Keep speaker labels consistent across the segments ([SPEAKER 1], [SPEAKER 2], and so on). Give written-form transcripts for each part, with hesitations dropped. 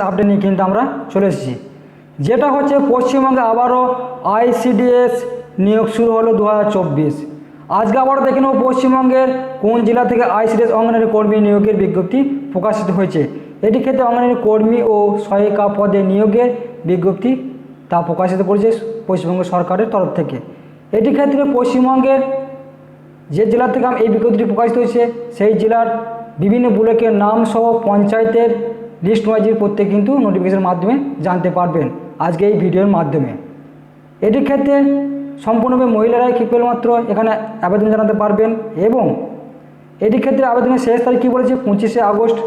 [SPEAKER 1] Update নিয়ে কিন্তু আমরা চলে এসেছি, যেটা হচ্ছে পশ্চিমবঙ্গে আবারও আইসিডিএস নিয়োগ শুরু হলো 2024। আজকে আবারও দেখে নেব পশ্চিমবঙ্গের কোন জেলা থেকে আইসিডিএস অঙ্গনারী কর্মী নিয়োগের বিজ্ঞপ্তি প্রকাশিত হয়েছে। এটি ক্ষেত্রে অঙ্গনারী কর্মী ও সহায়িকা পদে নিয়োগের বিজ্ঞপ্তি তা প্রকাশিত করেছে পশ্চিমবঙ্গ সরকারের তরফ থেকে। এটি ক্ষেত্রে পশ্চিমবঙ্গের যে জেলা থেকে এই বিজ্ঞপ্তিটি প্রকাশিত হয়েছে সেই জেলার বিভিন্ন ব্লকের নাম সহ পঞ্চায়েতের লিস্ট ওয়াইজের প্রত্যেক কিন্তু নোটিফিকেশনের মাধ্যমে জানতে পারবেন আজকে এই ভিডিওর মাধ্যমে। এটির ক্ষেত্রে সম্পূর্ণভাবে মহিলারাই কেবলমাত্র এখানে আবেদন জানাতে পারবেন এবং এটির ক্ষেত্রে আবেদনের শেষ তারিখ কী বলেছে 25শে আগস্ট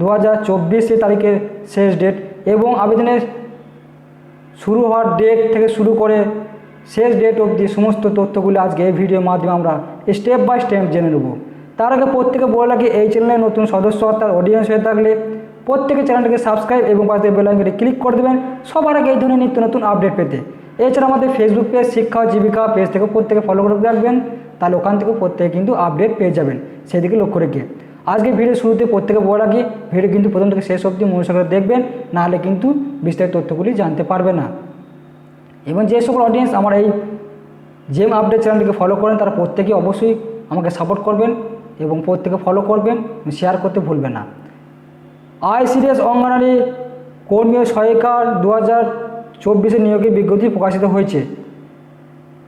[SPEAKER 1] 2024 তারিখের শেষ ডেট এবং আবেদনের শুরু হওয়ার ডেট থেকে শুরু করে শেষ ডেট অবধি সমস্ত তথ্যগুলি আজকে এই ভিডিওর মাধ্যমে আমরা স্টেপ বাই স্টেপ জেনে নেব। তার আগে প্রত্যেকে বলে রাখি, এই চ্যানেলের নতুন সদস্য অর্থাৎ অডিয়েন্স হয়ে থাকলে প্রত্যেকে চ্যানেলটিকে সাবস্ক্রাইব এবং পাশে বেল আইকনটি ক্লিক করে দেবেন সবার আগে এই ধরনের নিত্য নতুন আপডেট পেতে। এছাড়া আমাদের ফেসবুক পেজ শিক্ষা ও জীবিকা পেজ থেকে প্রত্যেকে ফলো করে রাখবেন, তাহলে ওখান থেকে প্রত্যেকে কিন্তু আপডেট পেয়ে যাবেন, সেদিকে লক্ষ্য রেখে। আজকে ভিডিও শুরুতে প্রত্যেকে বলে রাখি, ভিডিও কিন্তু প্রথম থেকে শেষ অবধি মনোযোগ করে দেখবেন, নাহলে কিন্তু বিস্তারিত তথ্যগুলি জানতে পারবে না। এবং যে সকল অডিয়েন্স আমার এই জেম আপডেট চ্যানেলটিকে ফলো করেন তারা প্রত্যেকেই অবশ্যই আমাকে সাপোর্ট করবেন এবং প্রত্যেকে ফলো করবেন, শেয়ার করতে ভুলবেন না। আইসিডিএস অঙ্গনারী কর্মী ও সহায়িকার 2024 নিয়োগের বিজ্ঞপ্তি প্রকাশিত হয়েছে।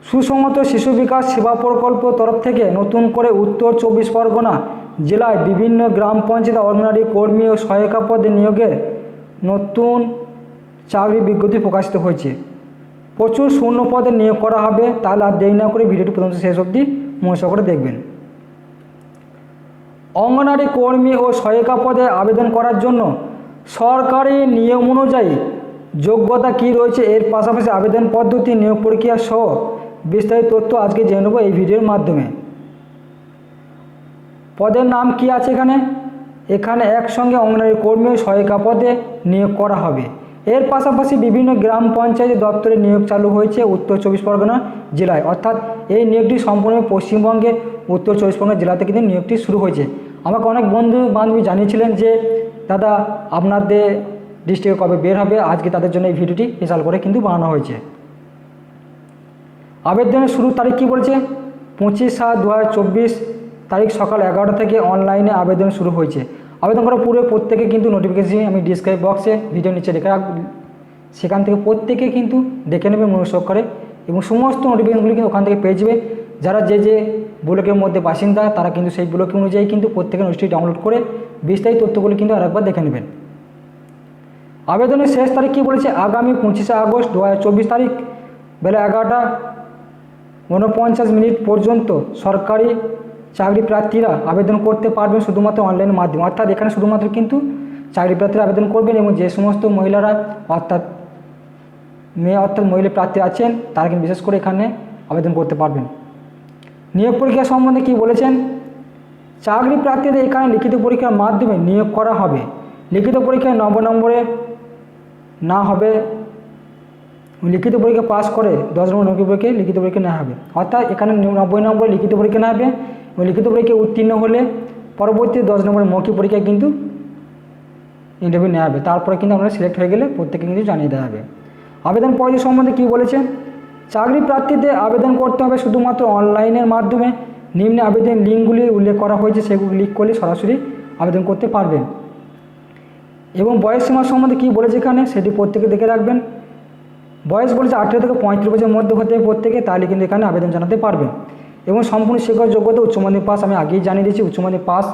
[SPEAKER 1] সুসংহত শিশু বিকাশ সেবা প্রকল্প তরফ থেকে নতুন করে উত্তর 24 পরগনা জেলায় বিভিন্ন গ্রাম পঞ্চায়েত অঙ্গনারী কর্মী ও সহায়িকা পদে নিয়োগের নতুন চাকরি বিজ্ঞপ্তি প্রকাশিত হয়েছে। প্রচুর শূন্য পদে নিয়োগ করা হবে, তাহলে আর দেরি না করে ভিডিওটি প্রথম শেষ অবধি মনোযোগ করে দেখবেন। অঙ্গনারী কর্মী ও সহায়িকা পদে আবেদন করার জন্য সরকারি নিয়ম অনুযায়ী যোগ্যতা কী রয়েছে, এর পাশাপাশি আবেদন পদ্ধতি, নিয়োগ প্রক্রিয়া সহ বিস্তারিত তথ্য আজকে জেনে নেব এই ভিডিওর মাধ্যমে। পদের নাম কি আছে এখানে একসঙ্গে অঙ্গনারী কর্মী ও সহায়িকা পদে নিয়োগ করা হবে। এর পাশাপাশি বিভিন্ন গ্রাম পঞ্চায়েত দপ্তরে নিয়োগ চালু হয়েছে উত্তর 24 পরগনা জেলায়, অর্থাৎ এই নিয়োগটি সম্পূর্ণ পশ্চিমবঙ্গের উত্তর 24 পরগনা জেলা থেকে কিন্তু নিয়োগটি শুরু হয়েছে। আমাকে অনেক বন্ধু বান্ধবী জানিয়েছিলেন যে দাদা আপনাদের ডিস্ট্রিক্টে কবে বের হবে, আজকে তাদের জন্য এই ভিডিওটি স্পেশাল করে কিন্তু বানানো হয়েছে। আবেদনের শুরুর তারিখ কী বলছে 25/7/2024 তারিখ সকাল 11টা থেকে অনলাইনে আবেদন শুরু হয়েছে। আবেদন করার পূর্বে প্রত্যেকে কিন্তু নোটিফিকেশন আমি ডিসক্রাইব বক্সে ভিডিও নিচে রেখে রাখব, সেখান থেকে প্রত্যেকে কিন্তু দেখে নেবে মনোযোগ করে এবং সমস্ত নোটিফিকেশনগুলি কিন্তু ওখান থেকে পেয়ে যাবে। যারা যে যে ব্লকের মধ্যে বাসিন্দা তারা কিন্তু সেই ব্লক অনুযায়ী কিন্তু প্রত্যেকে নোটিশটি ডাউনলোড করে বিস্তারিত তথ্যগুলি কিন্তু আরেকবার দেখে নেবেন। আবেদনের শেষ তারিখ কী বলেছে আগামী 25শে আগস্ট 2024 তারিখ বেলা 11:49 পর্যন্ত সরকারি চাকরি প্রার্থীরা আবেদন করতে পারবেন শুধুমাত্র অনলাইনের মাধ্যমে, অর্থাৎ এখানে শুধুমাত্র কিন্তু চাকরি প্রার্থীরা আবেদন করবেন এবং যে সমস্ত মহিলারা অর্থাৎ মহিলা প্রার্থী আছেন তারা কিন্তু বিশেষ করে এখানে আবেদন করতে পারবেন। নিয়োগ পরীক্ষা সম্বন্ধে কি বলেছেন, চাকরি প্রার্থীদের এখানে লিখিত পরীক্ষার মাধ্যমে নিয়োগ করা হবে। লিখিত পরীক্ষায় 90 নম্বরে না হবে, লিখিত পরীক্ষা পাস করে 10 নম্বর মৌখিক পরীক্ষায় লিখিত পরীক্ষা নেওয়া হবে, অর্থাৎ এখানে 90 নম্বরে লিখিত পরীক্ষা নেওয়া হবে এবং লিখিত পরীক্ষায় উত্তীর্ণ হলে পরবর্তী 10 নম্বরের মৌখিক পরীক্ষায় কিন্তু ইন্টারভিউ নেওয়া হবে। তারপরে কিন্তু আপনারা সিলেক্ট হয়ে গেলে প্রত্যেকে কিন্তু জানিয়ে দেওয়া হবে। আবেদন পদ্ধতি সম্বন্ধে কী বলেছে, চাকরি প্রার্থীদের আবেদন করতে হবে শুধুমাত্র অনলাইনের মাধ্যমে। নিম্নে আবেদন লিঙ্কগুলি উল্লেখ করা হয়েছে, সেগুলি ক্লিক করলে সরাসরি আবেদন করতে পারবেন। এবং বয়স সীমা সম্বন্ধে কী বলেছে এখানে সেটি প্রত্যেকে দেখে রাখবেন। বয়স বলেছে 18 থেকে 35 বছরের মধ্যে হতে হবে প্রত্যেকে, তাহলে কিন্তু এখানে আবেদন জানাতে পারবেন। এবং সম্পূর্ণ শিক্ষক যোগ্যতা উচ্চ মাধ্যমিক পাস, আমি আগেই জানিয়ে দিয়েছি উচ্চ মাধ্যমিক পাস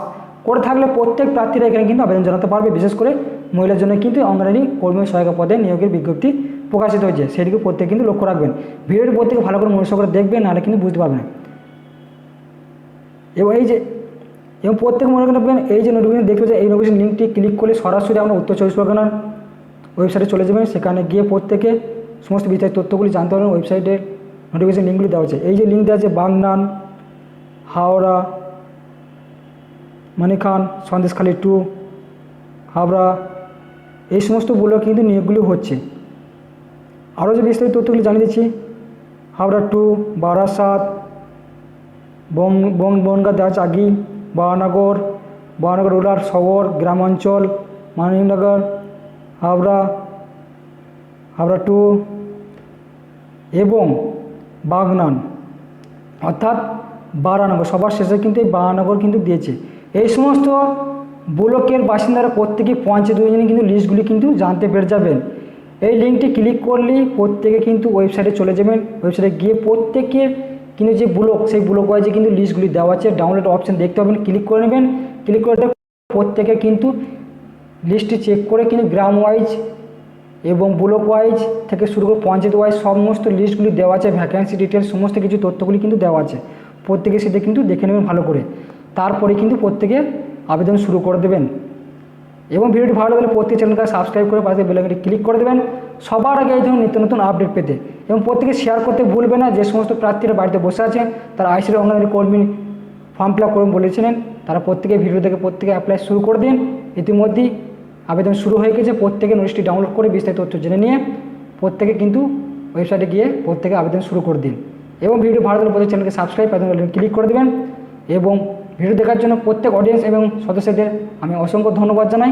[SPEAKER 1] করে থাকলে প্রত্যেক প্রার্থীরা এখানে কিন্তু আবেদন জানাতে পারবে। বিশেষ করে মহিলার জন্য কিন্তু অঙ্গনারী কর্মী সহায়িকা পদে নিয়োগের বিজ্ঞপ্তি প্রকাশিত হয়েছে, সেদিকে প্রত্যেকে কিন্তু লক্ষ্য রাখবেন। ভিডিওটি প্রত্যেকে ভালো করে মনোযোগ করে দেখবেন, নাহলে কিন্তু বুঝতে পারবেন। এবং প্রত্যেক মনে রাখবেন এই যে নোটিফিকেশন দেখতে পাচ্ছেন, এই নোটিফিকেশন লিঙ্কটি ক্লিক করলে সরাসরি আমরা উত্তর 24 পরগনার ওয়েবসাইটে চলে যাবেন। সেখানে গিয়ে প্রত্যেকে সমস্ত বিস্তারিত তথ্যগুলি জানতে পারবেন। ওয়েবসাইটের নোটিফিকেশন লিঙ্কগুলি দেওয়া আছে, এই যে লিঙ্ক দেওয়া আছে বাগনান, হাওড়া, মানিখান, সন্দেশখালী 2, হাবড়া, এই সমস্ত ব্লকে কিন্তু নিয়োগগুলি হচ্ছে। আরও যে বিস্তারিত তথ্যগুলি জানিয়ে দিচ্ছি, হাবড়া 2, বারাসাত, বনগাঁ দেওয়া আছে আগি, বাহানগর রুরাল শহর, গ্রামাঞ্চল, মানিকনগর, হাবড়া, হাবড়া 2 এবং বাগনান অর্থাৎ বারানগর, সবার শেষে কিন্তু এই বারানগর কিন্তু দিয়েছে। এই সমস্ত ব্লকের বাসিন্দারা প্রত্যেকে পঞ্চায়েত অভিযানে কিন্তু লিস্টগুলি কিন্তু জানতে পেরে যাবেন। এই লিঙ্কটি ক্লিক করলেই প্রত্যেকে কিন্তু ওয়েবসাইটে চলে যাবেন। ওয়েবসাইটে গিয়ে প্রত্যেকের কিন্তু যে ব্লক, সেই ব্লক ওয়াইজে কিন্তু লিস্টগুলি দেওয়া আছে, ডাউনলোড অপশান দেখতে পাবেন, ক্লিক করে নেবেন। ক্লিক করে প্রত্যেকে কিন্তু লিস্টটি চেক করে কিন্তু গ্রাম ওয়াইজ এবং ব্লক ওয়াইজ থেকে শুরু করে পঞ্চায়েত ওয়াইজ সমস্ত লিস্টগুলি দেওয়া আছে, ভ্যাকেন্সি ডিটেলস সমস্ত কিছু তথ্যগুলি কিন্তু দেওয়া আছে। প্রত্যেকে সেটা কিন্তু দেখে নেবেন ভালো করে, তারপরে কিন্তু প্রত্যেকে আবেদন শুরু করে দেবেন। এবং ভিডিওটি ভালো লাগলে প্রত্যেক চ্যানেলকে সাবস্ক্রাইব করে পাশে বেল আইকনটি ক্লিক করে দেবেন সবার আগে এই ধরনের নিত্য নতুন আপডেট পেতে। এবং প্রত্যেকে শেয়ার করতে ভুলবেন না। যে সমস্ত প্রার্থীরা বাড়িতে বসে আছেন তারা আইসিডি অঙ্গনওয়াড়ি কর্মী ফর্ম ফিল আপ করুন বলেছিলেন, তারা প্রত্যেকে ভিডিও দেখে প্রত্যেকে অ্যাপ্লাই শুরু করে দিন। ইতিমধ্যেই আবেদন শুরু হয়ে গেছে। প্রত্যেকে নোটিশটি ডাউনলোড করে বিস্তারিত তথ্য জেনে নিয়ে প্রত্যেকে কিন্তু ওয়েবসাইটে গিয়ে প্রত্যেকে আবেদন শুরু করে দিন। এবং ভিডিও ভালো লাগলে প্রত্যেক চ্যানেলকে সাবস্ক্রাইব ক্লিক করে দেবেন। এবং ভিডিও দেখার জন্য প্রত্যেক অডিয়েন্স এবং সদস্যদের আমি অসংখ্য ধন্যবাদ জানাই।